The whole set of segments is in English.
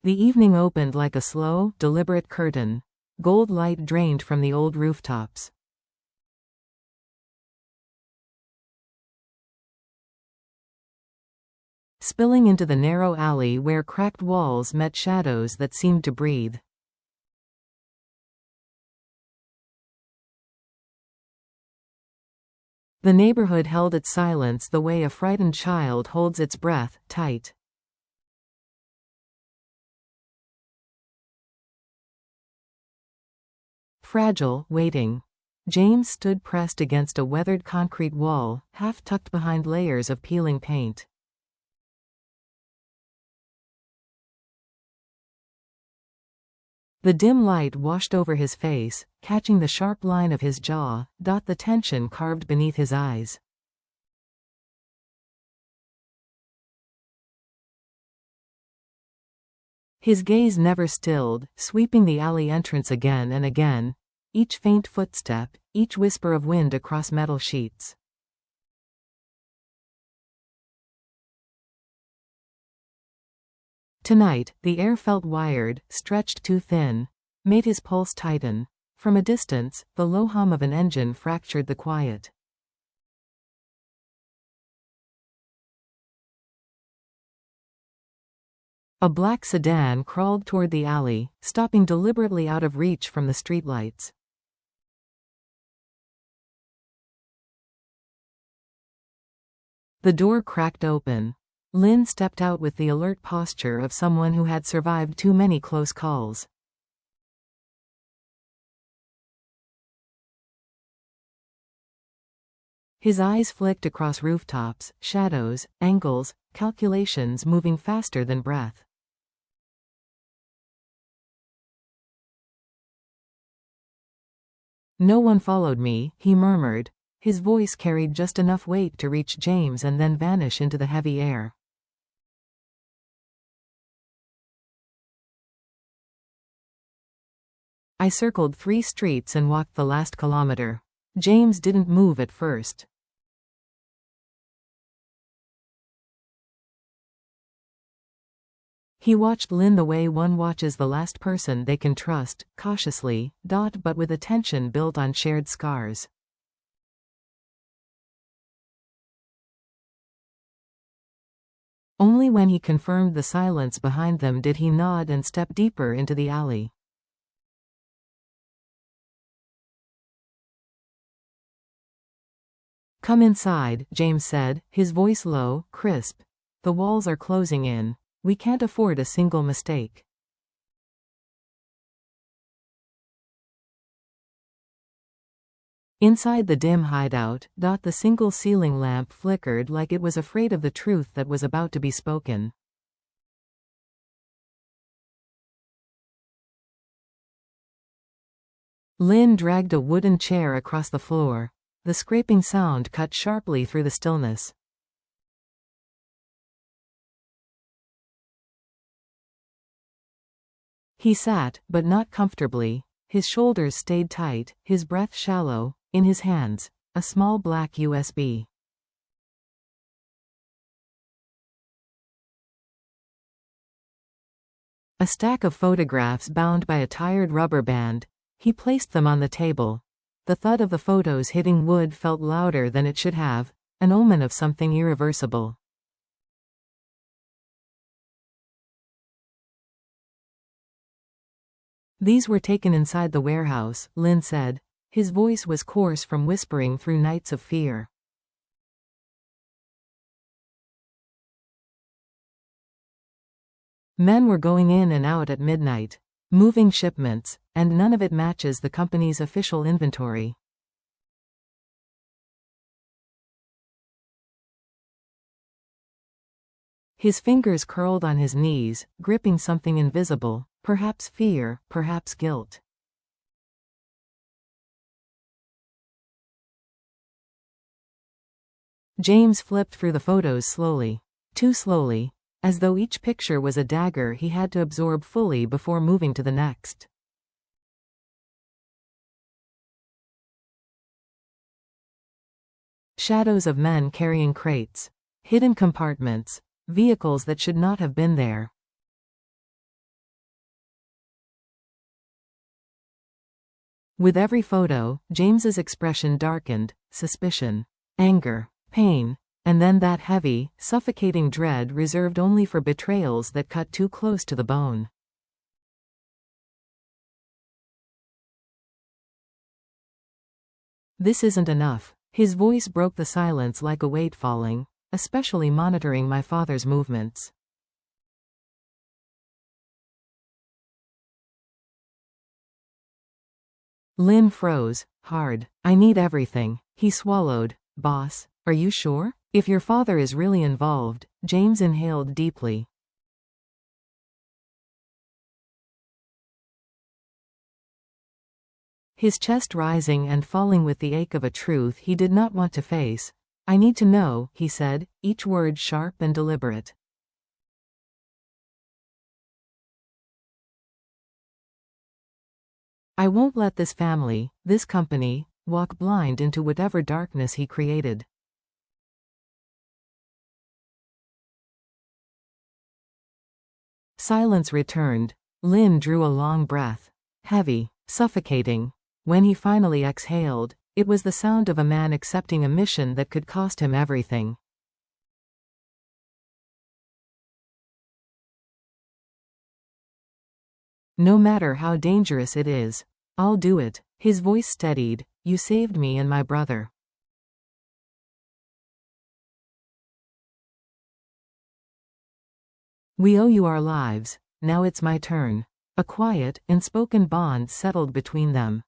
The evening opened like a slow, deliberate curtain. Gold light drained from the old rooftops. Spilling into the narrow alley where cracked walls met shadows that seemed to breathe. The neighborhood held its silence the way a frightened child holds its breath, tight. Fragile, waiting. James stood pressed against a weathered concrete wall, half tucked behind layers of peeling paint. The dim light washed over his face, catching the sharp line of his jaw, the tension carved beneath his eyes. His gaze never stilled, sweeping the alley entrance again and again, each faint footstep, each whisper of wind across metal sheets. Tonight, the air felt wired, stretched too thin, made his pulse tighten. From a distance, the low hum of an engine fractured the quiet. A black sedan crawled toward the alley, stopping deliberately out of reach from the streetlights. The door cracked open. Lynn stepped out with the alert posture of someone who had survived too many close calls. His eyes flicked across rooftops, shadows, angles, calculations moving faster than breath. "No one followed me," he murmured. His voice carried just enough weight to reach James and then vanish into the heavy air. "I circled 3 streets and walked the last kilometer." James didn't move at first. He watched Lynn the way one watches the last person they can trust, cautiously, but with attention built on shared scars. Only when he confirmed the silence behind them did he nod and step deeper into the alley. "Come inside," James said, his voice low, crisp. "The walls are closing in. We can't afford a single mistake." Inside the dim hideout, the single ceiling lamp flickered like it was afraid of the truth that was about to be spoken. Lynn dragged a wooden chair across the floor. The scraping sound cut sharply through the stillness. He sat, but not comfortably. His shoulders stayed tight, his breath shallow. In his hands, a small black USB. A stack of photographs bound by a tired rubber band. He placed them on the table. The thud of the photos hitting wood felt louder than it should have, an omen of something irreversible. "These were taken inside the warehouse," Lynn said. His voice was coarse from whispering through nights of fear. Men were going in and out at midnight, moving shipments, and none of it matches the company's official inventory. His fingers curled on his knees, gripping something invisible, perhaps fear, perhaps guilt. James flipped through the photos slowly. Too slowly. As though each picture was a dagger he had to absorb fully before moving to the next. Shadows of men carrying crates. Hidden compartments. Vehicles that should not have been there. With every photo, James's expression darkened: suspicion, anger, pain, and then that heavy, suffocating dread reserved only for betrayals that cut too close to the bone. This isn't enough. His voice broke the silence like a weight falling, especially monitoring my father's movements. Lynn froze, hard. I need everything. He swallowed. Boss, are you sure? If your father is really involved. James inhaled deeply. His chest rising and falling with the ache of a truth he did not want to face. I need to know, he said, each word sharp and deliberate. I won't let this family, this company, walk blind into whatever darkness he created. Silence returned. Lynn drew a long breath. Heavy, suffocating. When he finally exhaled, it was the sound of a man accepting a mission that could cost him everything. No matter how dangerous it is, I'll do it. His voice steadied. You saved me and my brother. We owe you our lives. Now it's my turn. A quiet, unspoken bond settled between them.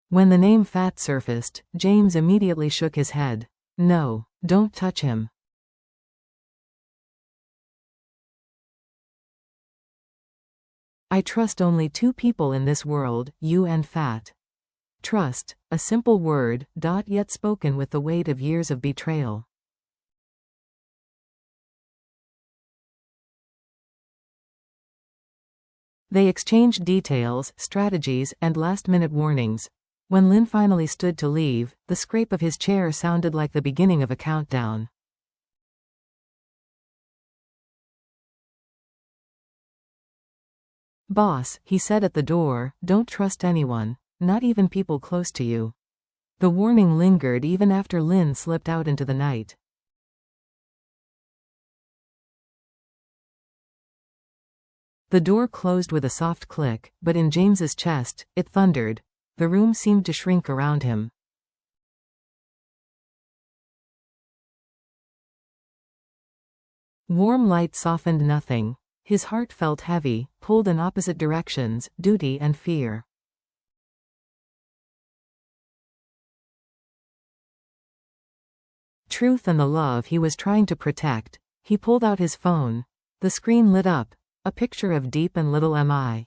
When the name Fat surfaced, James immediately shook his head. No, don't touch him. I trust only two people in this world, you and Fat. Trust, a simple word, yet spoken with the weight of years of betrayal. They exchanged details, strategies, and last-minute warnings. When Lynn finally stood to leave, the scrape of his chair sounded like the beginning of a countdown. Boss, he said at the door, don't trust anyone, not even people close to you. The warning lingered even after Lynn slipped out into the night. The door closed with a soft click, but in James's chest, it thundered. The room seemed to shrink around him. Warm light softened nothing. His heart felt heavy, pulled in opposite directions, duty and fear. Truth and the love he was trying to protect. He pulled out his phone. The screen lit up. A picture of Deep and little Mi.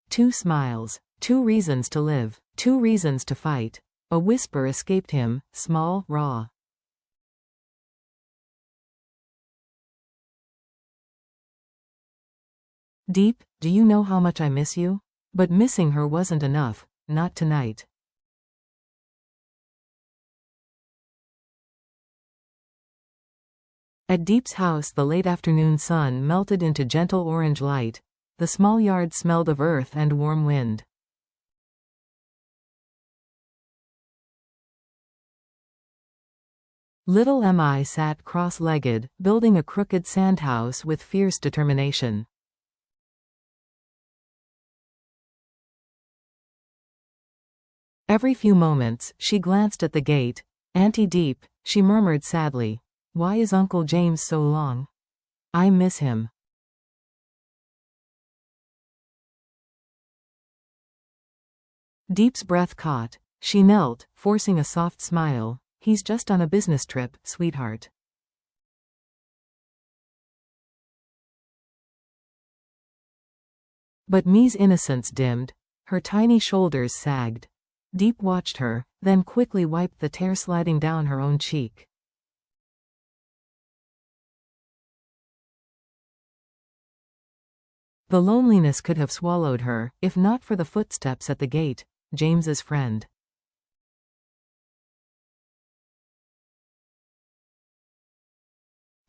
Two smiles. Two reasons to live. Two reasons to fight. A whisper escaped him, small, raw. Deep, do you know how much I miss you? But missing her wasn't enough. Not tonight. At Deep's house the late afternoon sun melted into gentle orange light. The small yard smelled of earth and warm wind. Little Mi sat cross-legged, building a crooked sandhouse with fierce determination. Every few moments, she glanced at the gate. Auntie Deep, she murmured sadly. Why is Uncle James so long? I miss him. Deep's breath caught. She knelt, forcing a soft smile. He's just on a business trip, sweetheart. But Mi's innocence dimmed. Her tiny shoulders sagged. Deep watched her, then quickly wiped the tear sliding down her own cheek. The loneliness could have swallowed her, if not for the footsteps at the gate, James's friend.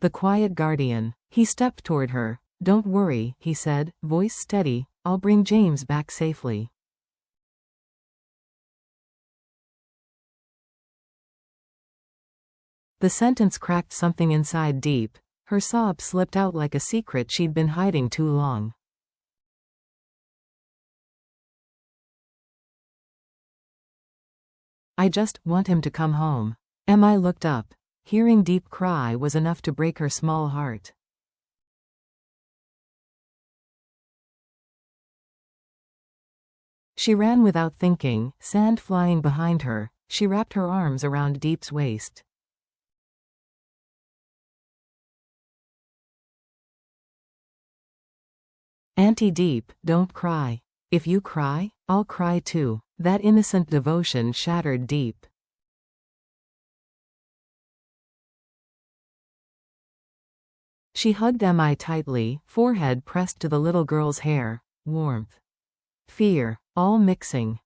The quiet guardian. He stepped toward her. "Don't worry," he said, voice steady, "I'll bring James back safely." The sentence cracked something inside deep. Her sob slipped out like a secret she'd been hiding too long. "I just want him to come home." Emma looked up. Hearing Deep cry was enough to break her small heart. She ran without thinking, sand flying behind her. She wrapped her arms around Deep's waist. "Auntie Deep, don't cry. If you cry, I'll cry too." That innocent devotion shattered Deep. She hugged Emma tightly, forehead pressed to the little girl's hair. Warmth. Fear. All mixing.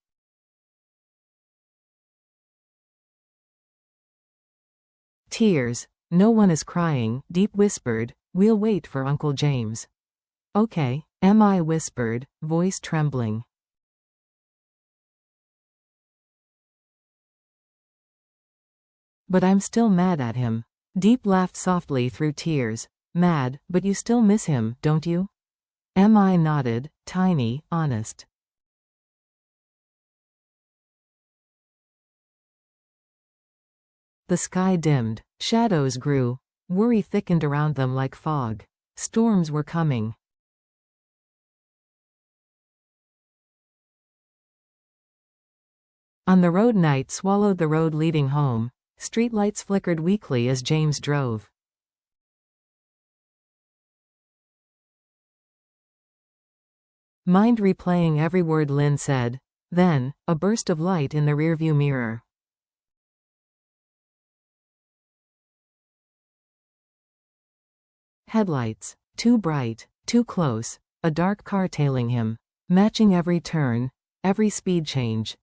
"Tears. No one is crying," Deep whispered. "We'll wait for Uncle James." "Okay," Emma whispered, voice trembling. "But I'm still mad at him." Deep laughed softly through tears. "Mad, but you still miss him, don't you?" Emma nodded, tiny, honest. The sky dimmed. Shadows grew. Worry thickened around them like fog. Storms were coming. On the road night swallowed the road leading home. Streetlights flickered weakly as James drove. Mind replaying every word Lynn said. Then, a burst of light in the rearview mirror. Headlights. Too bright, too close. A dark car tailing him. Matching every turn, every speed change.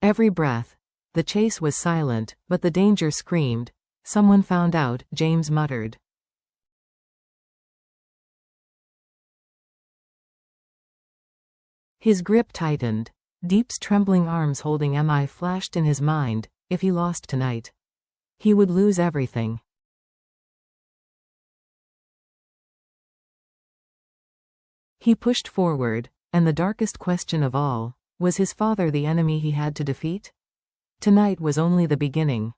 Every breath. The chase was silent, but the danger screamed. "Someone found out," James muttered. His grip tightened. Deep's trembling arms holding Emma flashed in his mind. If he lost tonight, he would lose everything. He pushed forward, and the darkest question of all, was his father the enemy he had to defeat? Tonight was only the beginning.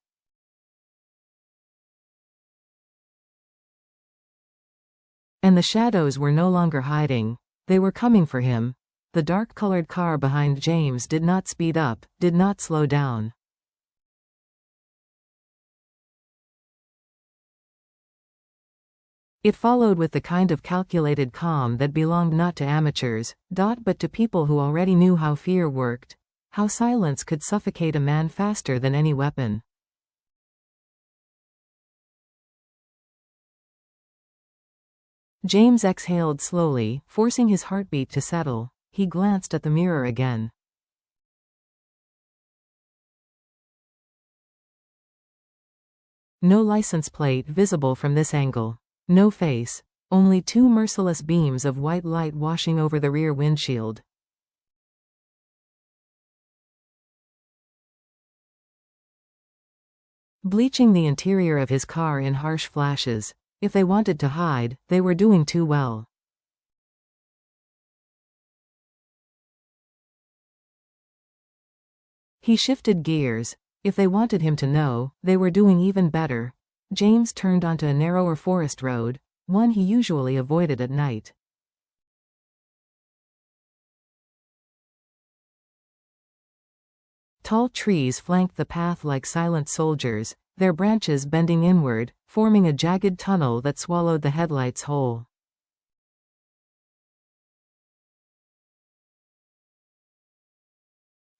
And the shadows were no longer hiding. They were coming for him. The dark-colored car behind James did not speed up, did not slow down. It followed with the kind of calculated calm that belonged not to amateurs, but to people who already knew how fear worked, how silence could suffocate a man faster than any weapon. James exhaled slowly, forcing his heartbeat to settle. He glanced at the mirror again. No license plate visible from this angle. No face. Only two merciless beams of white light washing over the rear windshield. Bleaching the interior of his car in harsh flashes. If they wanted to hide, they were doing too well. He shifted gears. If they wanted him to know, they were doing even better. James turned onto a narrower forest road, one he usually avoided at night. Tall trees flanked the path like silent soldiers, their branches bending inward, forming a jagged tunnel that swallowed the headlights whole.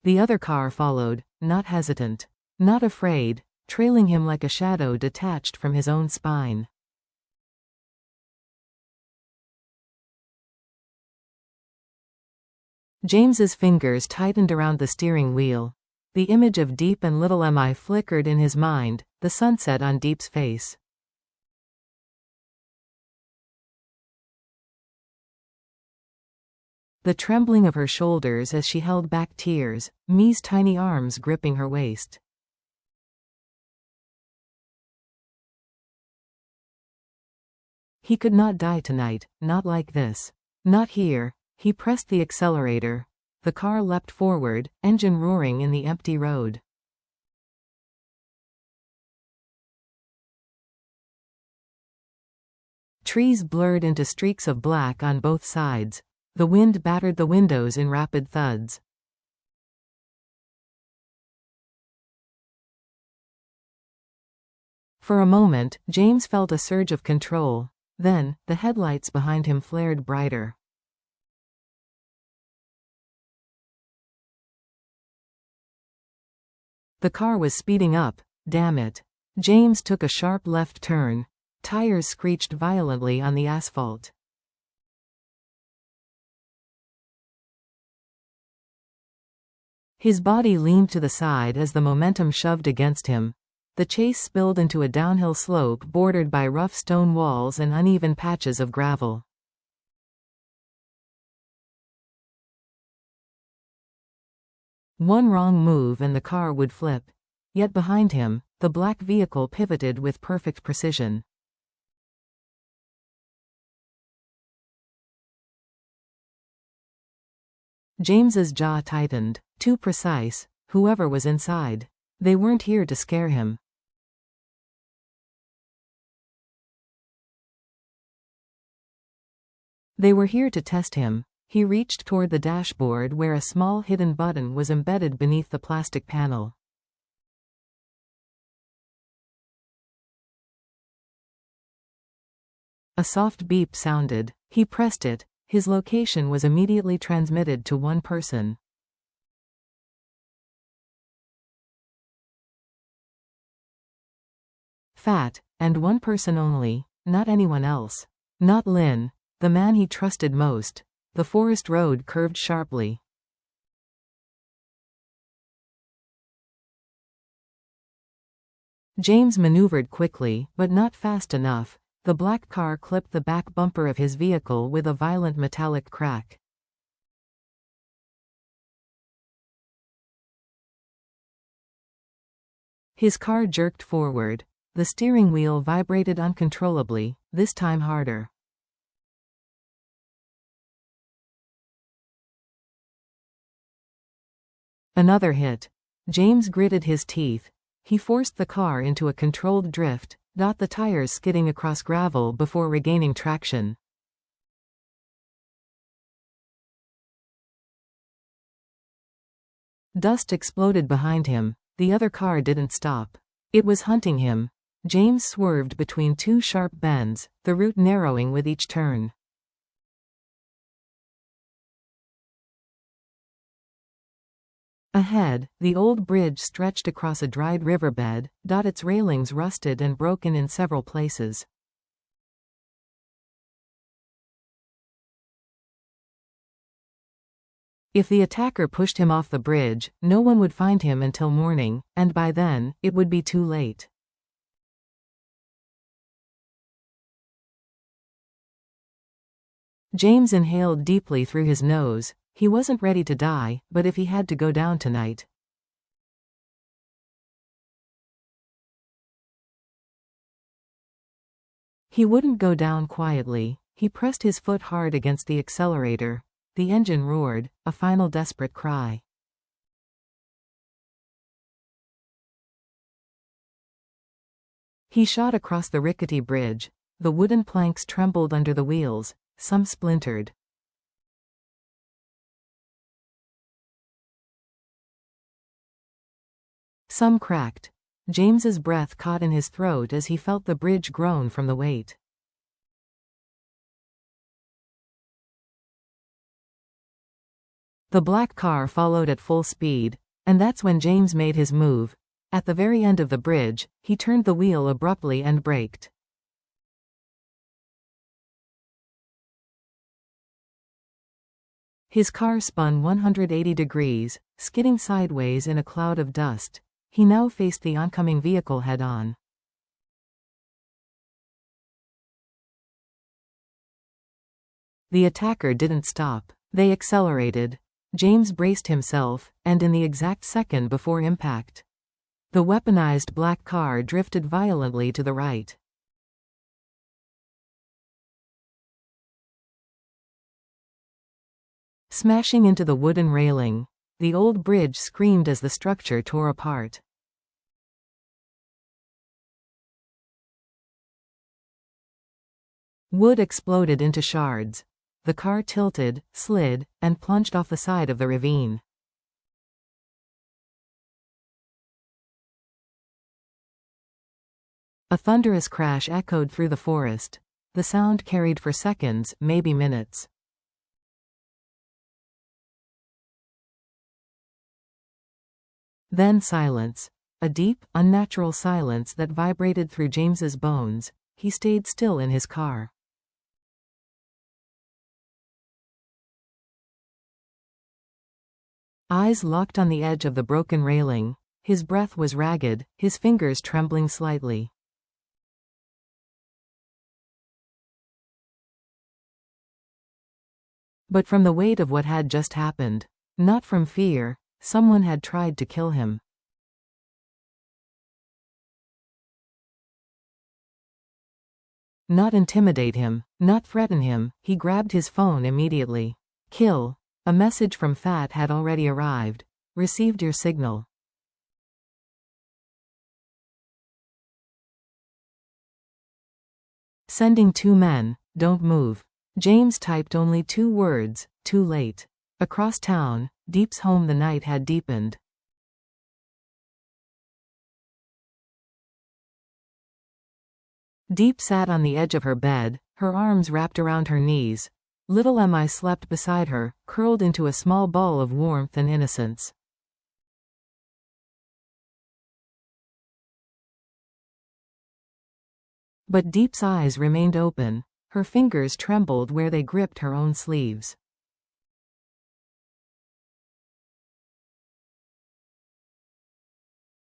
The other car followed, not hesitant, not afraid, trailing him like a shadow detached from his own spine. James's fingers tightened around the steering wheel. The image of Deep and little Mi flickered in his mind, the sunset on Deep's face. The trembling of her shoulders as she held back tears, Mi's tiny arms gripping her waist. He could not die tonight, not like this. Not here. He pressed the accelerator. The car leapt forward, engine roaring in the empty road. Trees blurred into streaks of black on both sides. The wind battered the windows in rapid thuds. For a moment, James felt a surge of control. Then, the headlights behind him flared brighter. The car was speeding up. Damn it. James took a sharp left turn. Tires screeched violently on the asphalt. His body leaned to the side as the momentum shoved against him. The chase spilled into a downhill slope bordered by rough stone walls and uneven patches of gravel. One wrong move and the car would flip. Yet behind him, the black vehicle pivoted with perfect precision. James's jaw tightened. Too precise. Whoever was inside. They weren't here to scare him. They were here to test him. He reached toward the dashboard where a small hidden button was embedded beneath the plastic panel. A soft beep sounded. He pressed it. His location was immediately transmitted to one person. Fat, and one person only, not anyone else. Not Lynn, the man he trusted most. The forest road curved sharply. James maneuvered quickly, but not fast enough. The black car clipped the back bumper of his vehicle with a violent metallic crack. His car jerked forward. The steering wheel vibrated uncontrollably, this time harder. Another hit. James gritted his teeth. He forced the car into a controlled drift, the tires skidding across gravel before regaining traction. Dust exploded behind him. The other car didn't stop. It was hunting him. James swerved between two sharp bends, the route narrowing with each turn. Ahead, the old bridge stretched across a dried riverbed, its railings rusted and broken in several places. If the attacker pushed him off the bridge, no one would find him until morning, and by then, it would be too late. James inhaled deeply through his nose. He wasn't ready to die, but if he had to go down tonight. He wouldn't go down quietly. He pressed his foot hard against the accelerator. The engine roared, a final desperate cry. He shot across the rickety bridge. The wooden planks trembled under the wheels, some splintered. Some cracked. James's breath caught in his throat as he felt the bridge groan from the weight. The black car followed at full speed, and that's when James made his move. At the very end of the bridge, he turned the wheel abruptly and braked. His car spun 180 degrees, skidding sideways in a cloud of dust. He now faced the oncoming vehicle head-on. The attacker didn't stop. They accelerated. James braced himself, and in the exact second before impact, the weaponized black car drifted violently to the right. Smashing into the wooden railing, the old bridge screamed as the structure tore apart. Wood exploded into shards. The car tilted, slid, and plunged off the side of the ravine. A thunderous crash echoed through the forest. The sound carried for seconds, maybe minutes. Then silence. A deep, unnatural silence that vibrated through James's bones. He stayed still in his car. Eyes locked on the edge of the broken railing. His breath was ragged, his fingers trembling slightly. But from the weight of what had just happened. Not from fear. Someone had tried to kill him. Not intimidate him, not threaten him. He grabbed his phone immediately. Kill. A message from Fat had already arrived. Received your signal. Sending 2 men, don't move. James typed only 2 words, too late. Across town, Deep's home the night had deepened. Deep sat on the edge of her bed, her arms wrapped around her knees. Little Emmy slept beside her, curled into a small ball of warmth and innocence. But Deep's eyes remained open. Her fingers trembled where they gripped her own sleeves.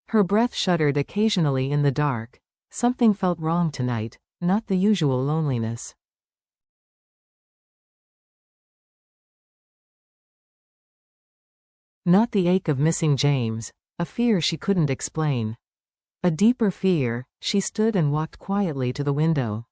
Her breath shuddered occasionally in the dark. Something felt wrong tonight, not the usual loneliness. Not the ache of missing James, a fear she couldn't explain. A deeper fear. She stood and walked quietly to the window.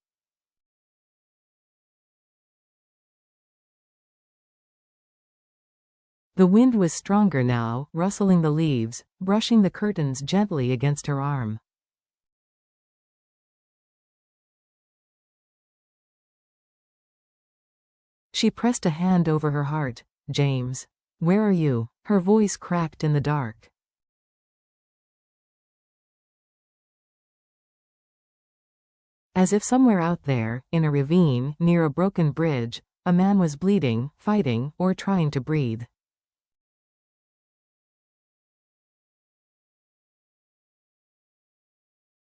The wind was stronger now, rustling the leaves, brushing the curtains gently against her arm. She pressed a hand over her heart. James. Where are you? Her voice cracked in the dark. As if somewhere out there, in a ravine, near a broken bridge, a man was bleeding, fighting, or trying to breathe.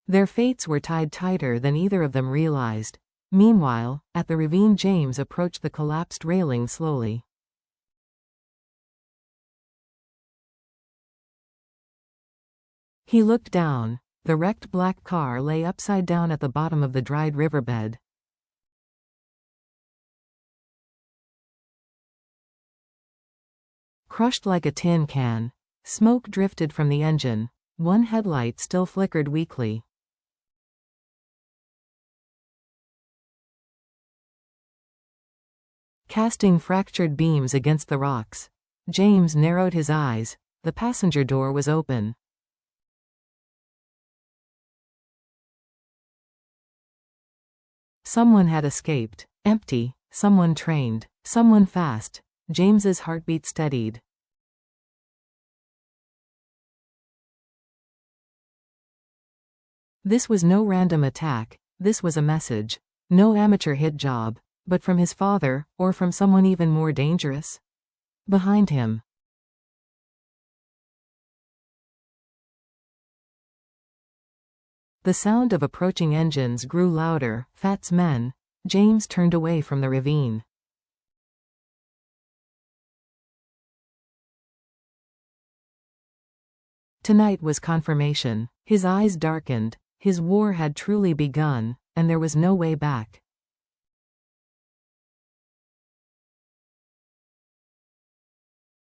Their fates were tied tighter than either of them realized. Meanwhile, at the ravine, James approached the collapsed railing slowly. He looked down. The wrecked black car lay upside down at the bottom of the dried riverbed. Crushed like a tin can. Smoke drifted from the engine. One headlight still flickered weakly. Casting fractured beams against the rocks. James narrowed his eyes. The passenger door was open. Someone had escaped. Empty. Someone trained. Someone fast. James's heartbeat steadied. This was no random attack. This was a message. No amateur hit job. But from his father, or from someone even more dangerous? Behind him. The sound of approaching engines grew louder. Fat's men. James turned away from the ravine. Tonight was confirmation. His eyes darkened. His war had truly begun, and there was no way back.